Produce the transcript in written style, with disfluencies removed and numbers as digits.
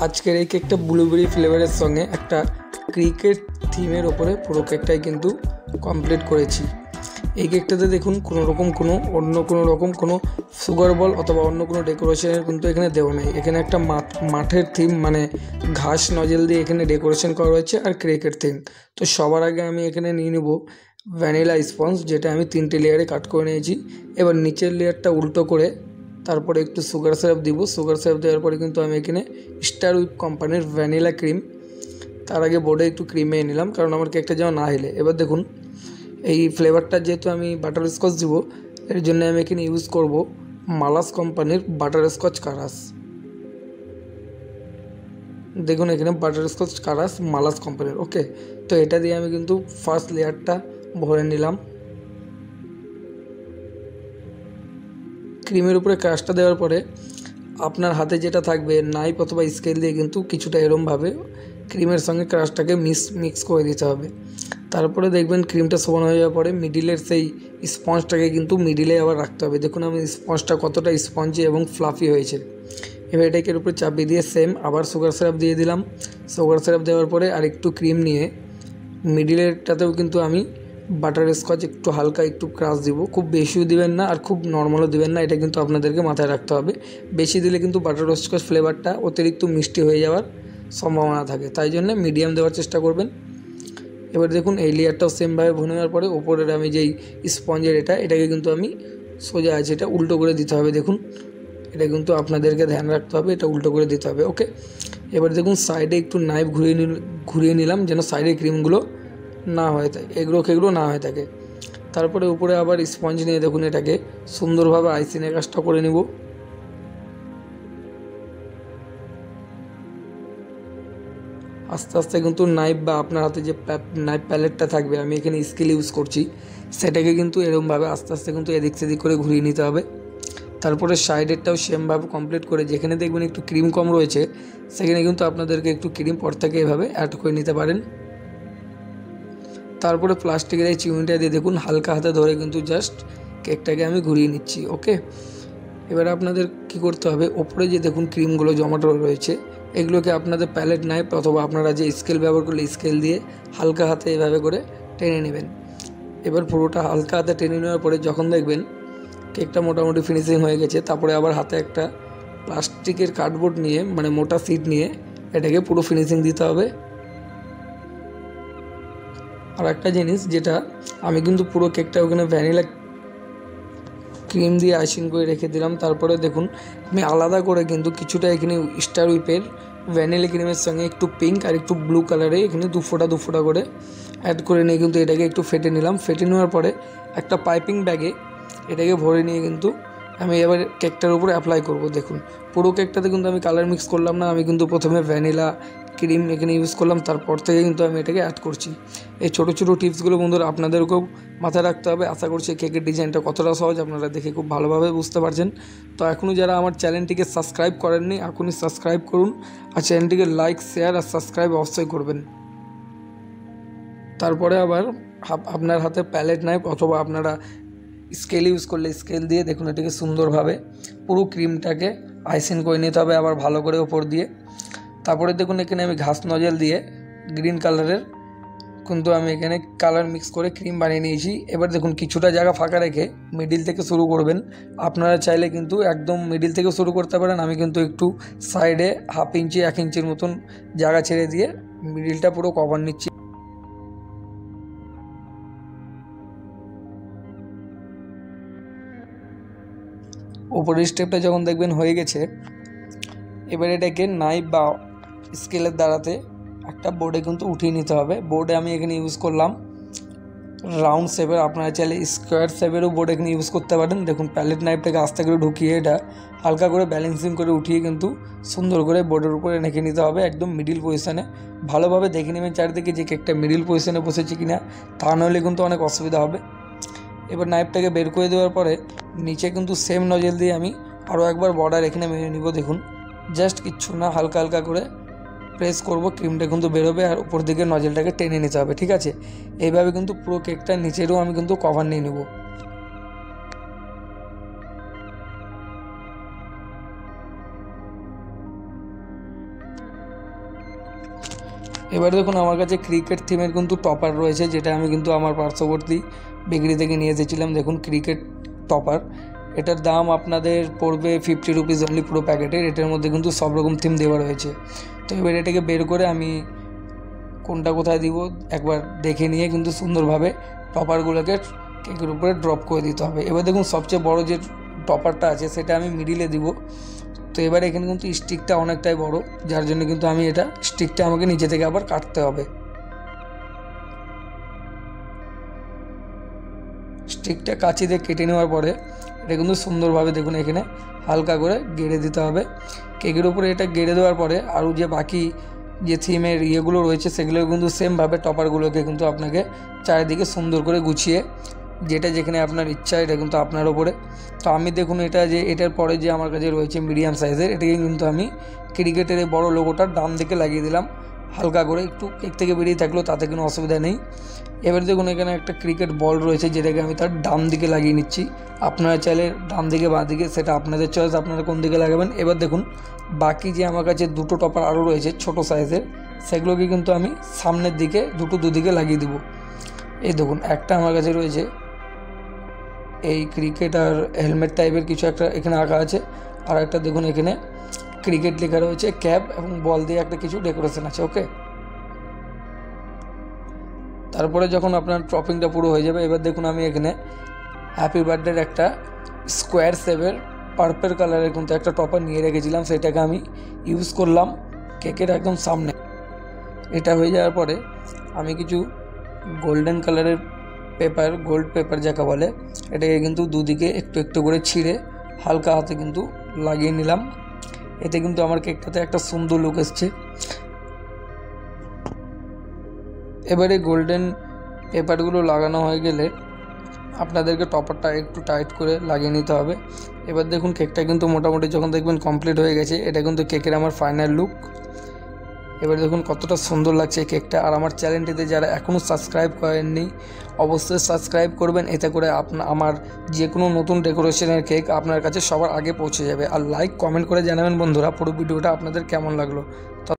আজকের এই কেকটা ব্লুবেরি ফ্লেভারের সঙ্গে একটা ক্রিকেট থিমের ওপরে পুরো কেকটাই কিন্তু কমপ্লিট করেছি। এই কেকটাতে দেখুন অন্য কোনো রকম কোনো সুগার বল অথবা অন্য কোনো ডেকোরেশনের কিন্তু এখানে দেওয়া নেই। এখানে একটা মাঠের থিম মানে ঘাস নজেল দিয়ে এখানে ডেকোরেশন করা হয়েছে আর ক্রিকেট থিম। তো সবার আগে আমি এখানে নিয়ে নেব ভ্যানিলা স্পঞ্জ, যেটা আমি 3টে লেয়ারে কাট করে নিয়েছি। এবার নিচের লেয়ারটা উল্টো করে তারপরে একটু সুগার সিরাপ দিব। সুগার সিরাপ দেওয়ার পরে কিন্তু আমি এখানে স্টার উইপ কোম্পানির ভ্যানিলা ক্রিম, তার আগে বোর্ডে একটু ক্রিমে নিলাম কারণ আমার কেকটা যেন না হেলে। এবার দেখুন এই ফ্লেভারটা যেহেতু আমি বাটার স্কচ দিব, এর জন্য আমি এখানে ইউজ করব মালাস কোম্পানির বাটার স্কচ কারাস। দেখুন এখানে বাটার স্কচ কারাস মালাস কোম্পানির। ওকে, তো এটা দিয়ে আমি কিন্তু ফার্স্ট লেয়ারটা ভরে নিলাম। ক্রিমের উপরে ক্রাশটা দেওয়ার পরে আপনার হাতে যেটা থাকবে নাইফ অথবা স্কেল দিয়ে কিন্তু কিছুটা এরমভাবে ক্রিমের সঙ্গে ক্রাশটাকে মিক্স করে দিতে হবে। তারপরে দেখবেন ক্রিমটা সমান হয়ে যাওয়ার পরে মিডিলের সেই স্পঞ্জটাকে কিন্তু মিডিলে আবার রাখতে হবে। দেখুন আমি স্পঞ্জটা কতটা স্পঞ্জি এবং ফ্লাফি হয়েছে। এবার এটাকে এর উপরে চাপিয়ে দিয়ে সেম আবার সুগার সিরাপ দিয়ে দিলাম। সুগার সিরাপ দেওয়ার পরে আর একটু ক্রিম নিয়ে মিডিলেরটাতেও কিন্তু আমি বাটার স্কচ একটু হালকা একটু ক্রাশ দিব। খুব বেশিও দিবেন না আর খুব নর্মালও দিবেন না, এটা কিন্তু আপনাদেরকে মাথায় রাখতে হবে। বেশি দিলে কিন্তু বাটার স্কচ ফ্লেভারটা অতিরিক্ত মিষ্টি হয়ে যাওয়ার সম্ভাবনা থাকে, তাই জন্য মিডিয়াম দেওয়ার চেষ্টা করবেন। এবার দেখুন এই লেয়ারটাও সেমভাবে ভুনে নেওয়ার পরে ওপরের আমি যেই স্পঞ্জের এটাকে কিন্তু আমি সোজা আছে এটা উল্টো করে দিতে হবে। দেখুন এটা কিন্তু আপনাদেরকে ধ্যান রাখতে হবে, এটা উল্টো করে দিতে হবে। ওকে, এবার দেখুন সাইডে একটু নাইফ ঘুরিয়ে নিলাম যেন সাইডের ক্রিমগুলো না হয়ে থাকে, এগুলো না হয়ে থাকে। তারপরে উপরে আবার স্পঞ্জ নিয়ে দেখুন এটাকে সুন্দরভাবে আইসিংয়ের কাজটা করে নিব। আস্তে আস্তে কিন্তু নাইফ বা আপনার হাতে যে নাইফ প্যালেটটা থাকবে, আমি এখানে স্কেল ইউজ করছি, সেটাকে কিন্তু এরকমভাবে আস্তে আস্তে কিন্তু এদিক সেদিক করে ঘুরিয়ে নিতে হবে। তারপরে সাইডেরটাও সেমভাবে কমপ্লিট করে যেখানে দেখবেন একটু ক্রিম কম রয়েছে সেখানে কিন্তু আপনাদেরকে একটু ক্রিম পর থেকে এভাবে অ্যাড করে নিতে পারেন। তারপরে প্লাস্টিকের এই চিমনিটা দিয়ে দেখুন হালকা হাতে ধরে কিন্তু জাস্ট কেকটাকে আমি ঘুরিয়ে নিচ্ছি। ওকে, এবার আপনাদের কি করতে হবে, ওপরে যে দেখুন ক্রিমগুলো জমাটো রয়েছে এগুলোকে আপনাদের প্যালেট নাইফ অথবা আপনারা যে স্কেল ব্যবহার করলে স্কেল দিয়ে হালকা হাতে এভাবে করে টেনে নেবেন। এবার পুরোটা হালকা হাতে টেনে নেওয়ার পরে যখন দেখবেন কেকটা মোটামুটি ফিনিশিং হয়ে গেছে, তারপরে আবার হাতে একটা প্লাস্টিকের কার্ডবোর্ড নিয়ে মানে মোটা সিট নিয়ে এটাকে পুরো ফিনিশিং দিতে হবে। আর একটা জিনিস যেটা আমি কিন্তু পুরো কেকটা ওখানে ভ্যানিলা ক্রিম দিয়ে আইসিং করে রেখে দিলাম। তারপরে দেখুন আমি আলাদা করে কিন্তু কিছুটা এখানে স্টার উইপের ভ্যানিলা ক্রিমের সঙ্গে একটু পিঙ্ক আর একটু ব্লু কালারে এখানে দু ফোঁটা করে অ্যাড করে নিয়ে কিন্তু এটাকে একটু ফেটে নিলাম। ফেটে নেওয়ার পরে একটা পাইপিং ব্যাগে এটাকে ভরে নিয়ে কিন্তু আমি এবার কেকটার উপরে অ্যাপ্লাই করব। দেখুন পুরো কেকটাতে কিন্তু আমি কালার মিক্স করলাম না, আমি কিন্তু প্রথমে ভ্যানিলা ক্রিম এখানে ইউজ করলাম, তারপর থেকে কিন্তু আমি এটাকে অ্যাড করছি। এই ছোটো ছোটো টিপসগুলো বন্ধুরা আপনাদেরকেও মাথায় রাখতে হবে। আশা করছি কেকের ডিজাইনটা কতটা সহজ আপনারা দেখে খুব ভালোভাবে বুঝতে পারছেন। তো এখনও যারা আমার চ্যানেলটিকে সাবস্ক্রাইব করেননি এখনই সাবস্ক্রাইব করুন আর চ্যানেলটিকে লাইক শেয়ার আর সাবস্ক্রাইব অবশ্যই করবেন। তারপরে আবার আপনার হাতে প্যালেট নাইফ অথবা আপনারা স্কেল ইউজ করলে স্কেল দিয়ে দেখুন এটাকে সুন্দরভাবে পুরো ক্রিমটাকে আইসিং করে নিতে হবে আবার ভালো করে ওপর দিয়ে। তারপরে দেখুন এখানে আমি ঘাস নজেল দিয়ে গ্রিন কালারের কিন্তু আমি এখানে কালার মিক্স করে ক্রিম বানিয়ে নিয়েছি। এবার দেখুন কিছুটা জায়গা ফাঁকা রেখে মিডিল থেকে শুরু করবেন। আপনারা চাইলে কিন্তু একদম মিডিল থেকে শুরু করতে পারেন, আমি কিন্তু একটু সাইডে 1/2 ইঞ্চি 1 ইঞ্চির মতন জায়গা ছেড়ে দিয়ে মিডিলটা পুরো কভার নিচ্ছি। উপরের স্টেপটা যখন দেখবেন হয়ে গেছে, এবার এটাকে নাইফ বা স্কেলের দ্বারাতে একটা বোর্ডে কিন্তু উঠিয়ে নিতে হবে। বোর্ডে আমি এখানে ইউজ করলাম রাউন্ড শেপের, আপনারা চাইলে স্কোয়ার শেপেরও বোর্ড এখানে ইউজ করতে পারেন। দেখুন প্যালেট নাইফটাকে আস্তে করে ঢুকিয়ে এটা হালকা করে ব্যালেন্সিং করে উঠিয়ে কিন্তু সুন্দর করে বোর্ডের উপরে রেখে নিতে হবে একদম মিডিল পজিশানে। ভালোভাবে দেখে নেবেন চারিদিকে যে কেকটা মিডিল পজিশানে বসেছে কিনা, তা নাহলে কিন্তু অনেক অসুবিধা হবে। এবার নাইফটাকে বের করে দেওয়ার পরে নিচে কিন্তু সেম নজেল দিয়ে আমি আরও একবার বর্ডার এখানে মেরে নিব। দেখুন জাস্ট কিচ্ছু না, হালকা হালকা করে প্রেস করব, ক্রিমটা কিন্তু বেরোবে আর উপর দিকে নজেলটাকে টেনে নিতে হবে। ঠিক আছে, এইভাবে কিন্তু পুরো কেকটা নিচেরও আমি কিন্তু কভার নিয়ে নেব। এবার দেখুন আমার কাছে ক্রিকেট থিমের কিন্তু টপার রয়েছে, যেটা আমি কিন্তু আমার পার্শ্ববর্তী বেকারি থেকে নিয়ে এসেছিলাম। দেখুন ক্রিকেট টপার, এটার দাম আপনাদের পড়বে 50 রুপিস অনলি পুরো প্যাকেটের। এটার মধ্যে কিন্তু সব রকম থিম দেওয়া রয়েছে। তো এবার এটাকে বের করে আমি কোনটা কোথায় দিব একবার দেখে নিয়ে কিন্তু সুন্দরভাবে টপারগুলোকে কেকের উপরে ড্রপ করে দিতে হবে। এবার দেখুন সবচেয়ে বড় যে টপারটা আছে সেটা আমি মিডিলে দিব। তো এবার এখানে কিন্তু স্টিকটা অনেকটাই বড়, যার জন্য কিন্তু আমি এটা স্টিকটা আমাকে নিচে থেকে আবার কাটতে হবে। স্টিকটা কাঁচি দিয়ে কেটে নেওয়ার পরে এটা কিন্তু সুন্দরভাবে দেখুন এখানে হালকা করে গেড়ে দিতে হবে। কেকের উপরে এটা গেড়ে দেওয়ার পরে আরও যে বাকি যে থিমের ইয়েগুলো রয়েছে সেগুলো কিন্তু সেমভাবে টপারগুলোকে কিন্তু আপনাকে চারিদিকে সুন্দর করে গুছিয়ে যেটা যেখানে আপনার ইচ্ছা এটা কিন্তু আপনার ওপরে। তো আমি দেখুন এটা যে এটার পরে যে আমার কাছে রয়েছে মিডিয়াম সাইজের, এটাকে কিন্তু আমি ক্রিকেটের এই বড়ো লোগোটার ডান দিকে লাগিয়ে দিলাম হালকা করে, একটু কেক থেকে বেরিয়ে থাকলেও তাতে কোনো অসুবিধা নেই। এবার দেখুন এখানে একটা ক্রিকেট বল রয়েছে যেটাকে আমি তার ডান দিকে লাগিয়ে নিচ্ছি। আপনারা চাইলে ডান দিকে বাঁ দিকে সেটা আপনাদের চয়েস, আপনারা কোন দিকে লাগাবেন। এবার দেখুন বাকি যে আমার কাছে দুটো টপার আরও রয়েছে ছোট সাইজের, সেগুলোকে কিন্তু আমি সামনের দিকে দুদিকে লাগিয়ে দিব। এই দেখুন একটা আমার কাছে রয়েছে এই ক্রিকেট আর হেলমেট টাইপের কিছু একটা এখানে আঁকা আছে, আর একটা দেখুন এখানে ক্রিকেট লেখা রয়েছে, ক্যাপ এবং বল দিয়ে একটা কিছু ডেকোরেশন আছে। ওকে, তারপরে যখন আপনার টপিংটা পুরো হয়ে যাবে, এবার দেখুন আমি এখানে হ্যাপি বার্থডের একটা স্কোয়ার শেপের পার্পল কালারের কিন্তু একটা টপার নিয়ে রেখেছিলাম, সেটাকে আমি ইউজ করলাম কেকের একদম সামনে। এটা হয়ে যাওয়ার পরে আমি কিছু গোল্ডেন কালারের পেপার, গোল্ড পেপার যাকে বলে, এটাকে কিন্তু দুদিকে একটু একটু করে ছিঁড়ে হালকা হাতে কিন্তু লাগিয়ে নিলাম। এতে কিন্তু আমার কেকটাতে একটা সুন্দর লুক এসছে। এবারে গোল্ডেন পেপারগুলো লাগানো হয়ে গেলে আপনাদেরকে টপারটা একটু টাইট করে লাগিয়ে নিতে হবে। এবার দেখুন কেকটা কিন্তু মোটামুটি যখন দেখবেন কমপ্লিট হয়ে গেছে, এটা কিন্তু কেকের আমার ফাইনাল লুক। এবার দেখুন কতটা সুন্দর লাগছে কেকটা। আর আমার চ্যানেলটিতে যারা এখনও সাবস্ক্রাইব করেননি অবশ্যই সাবস্ক্রাইব করবেন, এতে করে আমার যে কোনো নতুন ডেকোরেশনের কেক আপনার কাছে সবার আগে পৌঁছে যাবে। আর লাইক কমেন্ট করে জানাবেন বন্ধুরা পুরো ভিডিওটা আপনাদের কেমন লাগলো।